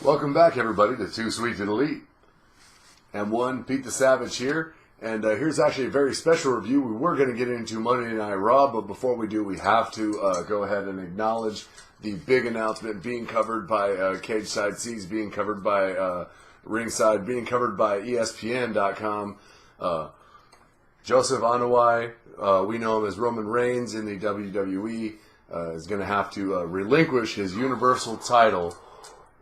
Welcome back, everybody, to TooSweet2Delete. M1, Pete the Savage here, and here's actually a very special review. We were going to get into Monday Night Raw, but before we do, we have to go ahead and acknowledge the big announcement being covered by Cage Side Seats, being covered by Ringside, being covered by ESPN.com. Joseph Anawai, we know him as Roman Reigns in the WWE, is going to have to relinquish his Universal title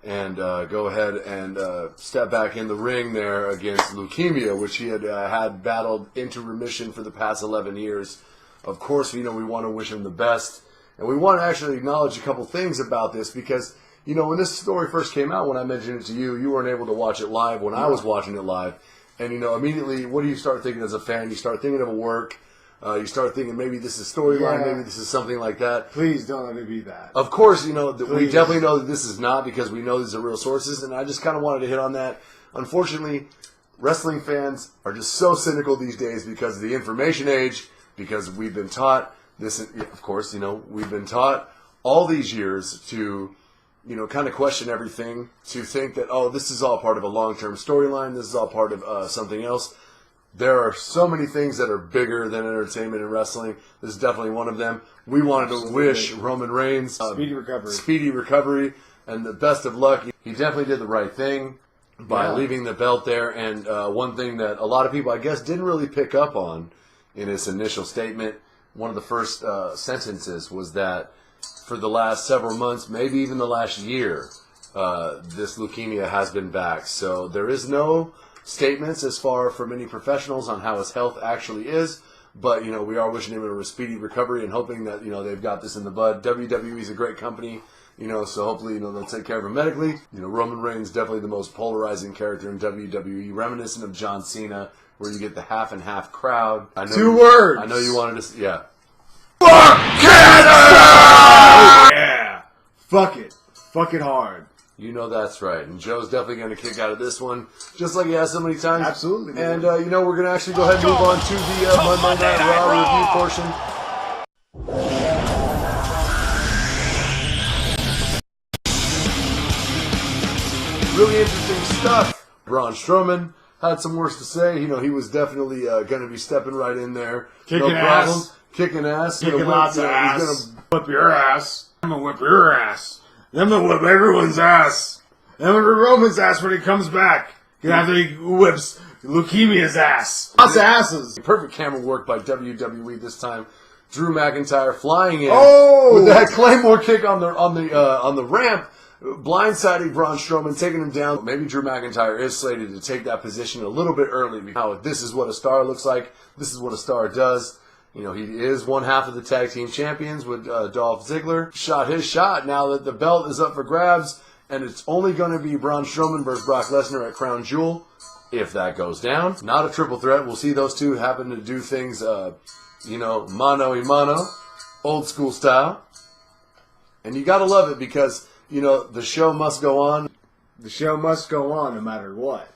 and go ahead and step back in the ring there against leukemia, which he had battled into remission for the past 11 years. Of course, we want to wish him the best. And we want to actually acknowledge a couple things about this because, when this story first came out, when I mentioned it to you, you weren't able to watch it live when I was watching it live. And, immediately, what do you start thinking as a fan? You start thinking of a work. You start thinking maybe this is storyline, maybe this is something like that. Please don't let it be that. Of course, we definitely know that this is not because we know these are real sources, and I just kind of wanted to hit on that. Unfortunately, wrestling fans are just so cynical these days because of the information age, because we've been taught this, of course, we've been taught all these years to, kind of question everything, to think that, oh, this is all part of a long-term storyline, this is all part of something else. There are so many things that are bigger than entertainment and wrestling. This is definitely one of them. We wanted to wish Roman Reigns speedy recovery, and the best of luck. He definitely did the right thing by leaving the belt there. And one thing that a lot of people, I guess, didn't really pick up on in his initial statement, one of the first sentences was that for the last several months, maybe even the last year, this leukemia has been back. So there is no statements as far from any professionals on how his health actually is, but we are wishing him a speedy recovery and hoping that they've got this in the bud. WWE is a great company, so hopefully they'll take care of him medically. Roman Reigns definitely the most polarizing character in WWE, reminiscent of John Cena, where you get the half and half crowd. Two words. I know you wanted to, Fuck Canada! Yeah, fuck it hard. That's right. And Joe's definitely going to kick out of this one, just like he has so many times. Absolutely. And, we're going to actually go ahead and move on to the Monday Night Raw review portion. Really interesting stuff. Braun Strowman had some words to say. He was definitely going to be stepping right in there. Kicking ass. Kicking ass. Kicking lots of ass. He's going to whip your ass. I'm going to whip your ass. I'm going to whip everyone's ass. I'm going to whip Roman's ass when he comes back. After he whips leukemia's ass. Lots of asses. Perfect camera work by WWE this time. Drew McIntyre flying in with that Claymore kick on the ramp, blindsiding Braun Strowman, taking him down. Maybe Drew McIntyre is slated to take that position a little bit early. How this is what a star looks like. This is what a star does. He is one half of the tag team champions with Dolph Ziggler. Shot his shot now that the belt is up for grabs, and it's only going to be Braun Strowman versus Brock Lesnar at Crown Jewel, if that goes down. Not a triple threat. We'll see those two happen to do things, mano a mano, old school style. And you got to love it because, the show must go on. The show must go on no matter what.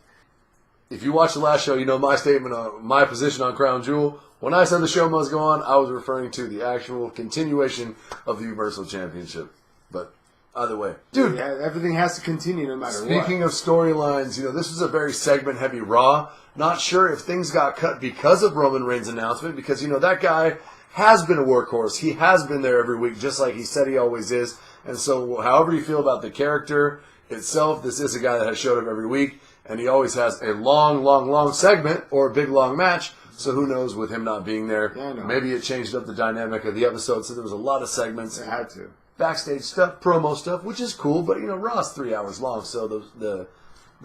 If you watch the last show, my statement on my position on Crown Jewel. When I said the show must go on, I was referring to the actual continuation of the Universal Championship. But either way. Dude, everything has to continue no matter what. Speaking of storylines, this was a very segment-heavy Raw. Not sure if things got cut because of Roman Reigns' announcement, because, that guy has been a workhorse. He has been there every week, just like he said he always is. And so, however you feel about the character itself, this is a guy that has showed up every week, and he always has a long segment or a big, long match. So who knows with him not being there. Yeah, maybe it changed up the dynamic of the episode, so there was a lot of segments. It had to. Backstage stuff, promo stuff, which is cool, but, Raw's 3 hours long, so the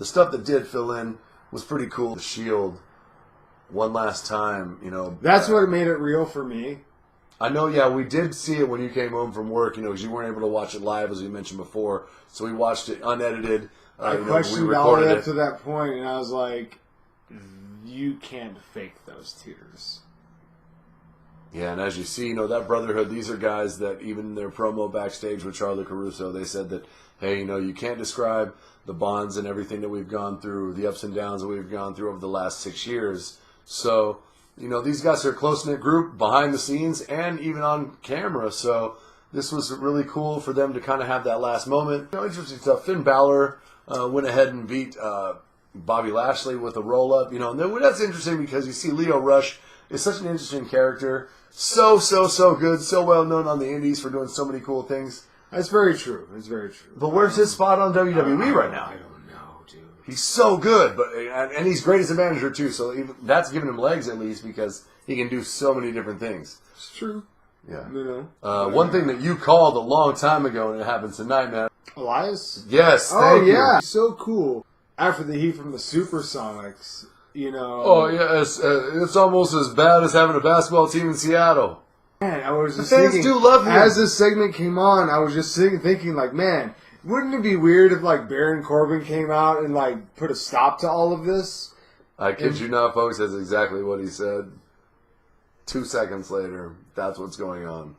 stuff that did fill in was pretty cool. The Shield, one last time, That's what made it real for me. I know, we did see it when you came home from work, because you weren't able to watch it live, as we mentioned before, so we watched it unedited. I questioned all the way up to that point, and I was like, you can't fake those tears. Yeah, and as you see, that brotherhood, these are guys that even in their promo backstage with Charlie Caruso, they said that, hey, you can't describe the bonds and everything that we've gone through, the ups and downs that we've gone through over the last 6 years. So, these guys are a close-knit group behind the scenes and even on camera. So this was really cool for them to kind of have that last moment. Interesting stuff. Finn Balor went ahead and beat Bobby Lashley with a roll-up. You know, and that's interesting because you see Lio Rush is such an interesting character. So good. So well known on the indies for doing so many cool things. That's very true. It's very true. But where's his spot on WWE right now? I don't know, dude. He's so good, and he's great as a manager too. So even, that's giving him legs at least because he can do so many different things. It's true. Yeah. You know. One thing that you called a long time ago, and it happens tonight, man. Elias? Yes. Oh, thank yeah. you. So cool. After the heat from the Supersonics, you know. Oh yeah, it's almost as bad as having a basketball team in Seattle. Man, I was just The fans thinking, do love him. as this segment came on, I was just thinking, like, man, wouldn't it be weird if, like, Baron Corbin came out and, like, put a stop to all of this? I kid you not, folks. That's exactly what he said. 2 seconds later, that's what's going on.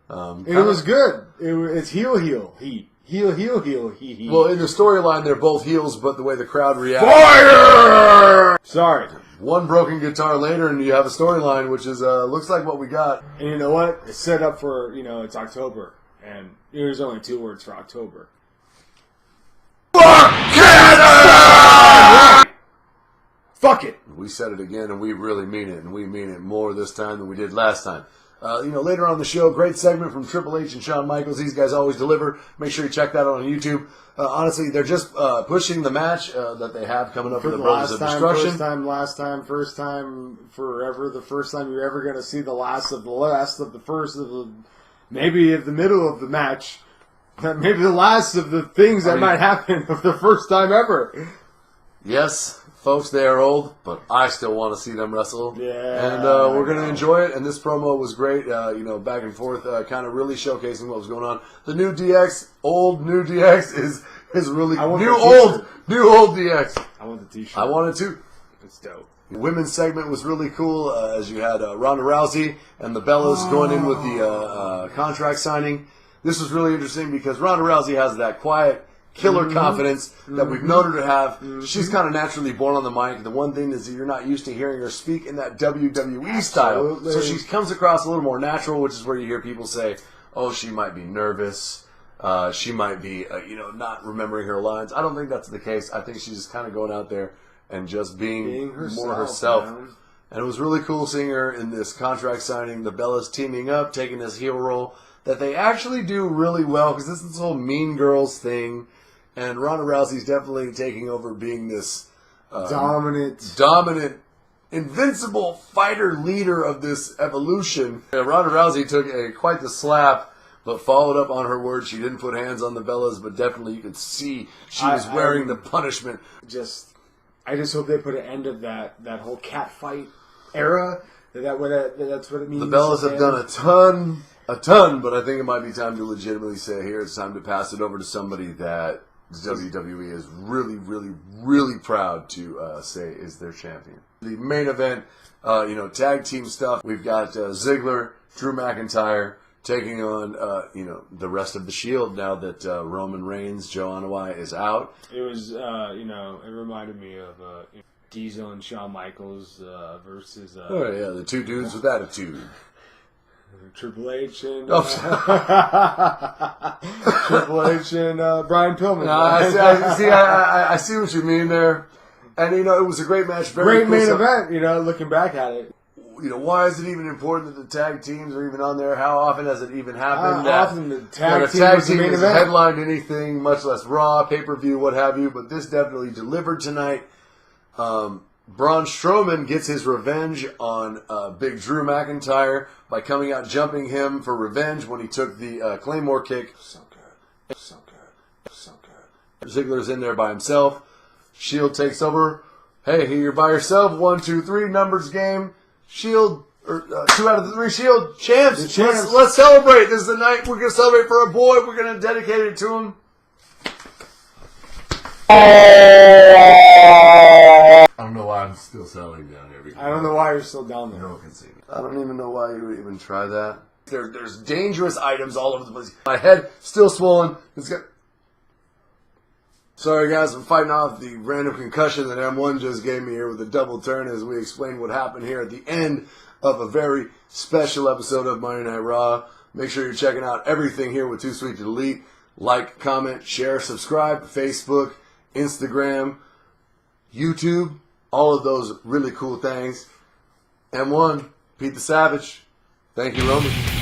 And it was good. It's heel, heat. Heel, heat. Well, in the storyline, they're both heels, but the way the crowd reacts. Fire! Sorry. One broken guitar later, and you have a storyline, which is looks like what we got. And you know what? It's set up for, you know, it's October. And there's only 2 words for October. Fuck Canada! Fuck it! We said it again, and we really mean it, and we mean it more this time than we did last time. You know, later on in the show, great segment from Triple H and Shawn Michaels. These guys always deliver. Make sure you check that out on YouTube. Honestly, they're just pushing the match that they have coming up for the Brothers of Destruction. First time, forever. The first time you're ever going to see the last of the first of the, maybe at the middle of the match. Maybe the last of the things that might happen for the first time ever. Yes, folks, they are old, but I still want to see them wrestle. Yeah. And we're going to enjoy it. And this promo was great, you know, back and forth, kind of really showcasing what was going on. The new DX, old new DX is really new old DX. I want the t-shirt. I want it too. It's dope. The women's segment was really cool as you had Ronda Rousey and the Bellas going in with the contract signing. This was really interesting because Ronda Rousey has that quiet, killer confidence that we've known her to have. She's kind of naturally born on the mic. The one thing is that you're not used to hearing her speak in that WWE style. So she comes across a little more natural, which is where you hear people say, oh, she might be nervous. She might be, you know, not remembering her lines. I don't think that's the case. I think she's just kind of going out there and just being more herself. Man. And it was really cool seeing her in this contract signing, the Bellas teaming up, taking this heel role that they actually do really well because this is this whole Mean Girls thing. And Ronda Rousey's definitely taking over being this dominant, invincible fighter leader of this evolution. Ronda Rousey took quite the slap, but followed up on her words. She didn't put hands on the Bellas, but definitely you could see she was wearing the punishment. I just hope they put an end of that whole cat fight era. That's what it means. The Bellas have done a ton, but I think it might be time to legitimately say here it's time to pass it over to somebody that WWE is really, really, really proud to say is their champion. The main event, you know, tag team stuff. We've got Ziggler, Drew McIntyre taking on, you know, the rest of the Shield now that Roman Reigns, Joe Anoa'i is out. It was, you know, it reminded me of Diesel and Shawn Michaels versus. Oh yeah, the two dudes with attitude. Triple H and Triple H and Brian Pillman. I see what you mean there, and you know it was a great match. Great main event. You know, looking back at it. You know, why is it even important that the tag teams are even on there? How often has it even happened? Often the tag team has headlined anything, much less Raw, pay-per-view, what have you. But this definitely delivered tonight. Braun Strowman gets his revenge on Big Drew McIntyre by coming out jumping him for revenge when he took the Claymore kick. So good. So good. So good. Ziggler's in there by himself. Shield takes over. Hey, here you're by yourself. 1, 2, 3 numbers game. Shield, or 2 out of the 3 Shield champs. Let's celebrate. This is the night we're going to celebrate for our boy. We're going to dedicate it to him. I don't know why I'm still selling down here. I don't know why you're still down there. No one can see me. I don't even know why you would even try that. There's dangerous items all over the place. My head still swollen. Sorry guys, I'm fighting off the random concussion that M1 just gave me here with a double turn as we explain what happened here at the end of a very special episode of Monday Night Raw. Make sure you're checking out everything here with TooSweet2Delete. Like, comment, share, subscribe, Facebook, Instagram, YouTube, all of those really cool things. M1, Pete the Savage. Thank you, Roman.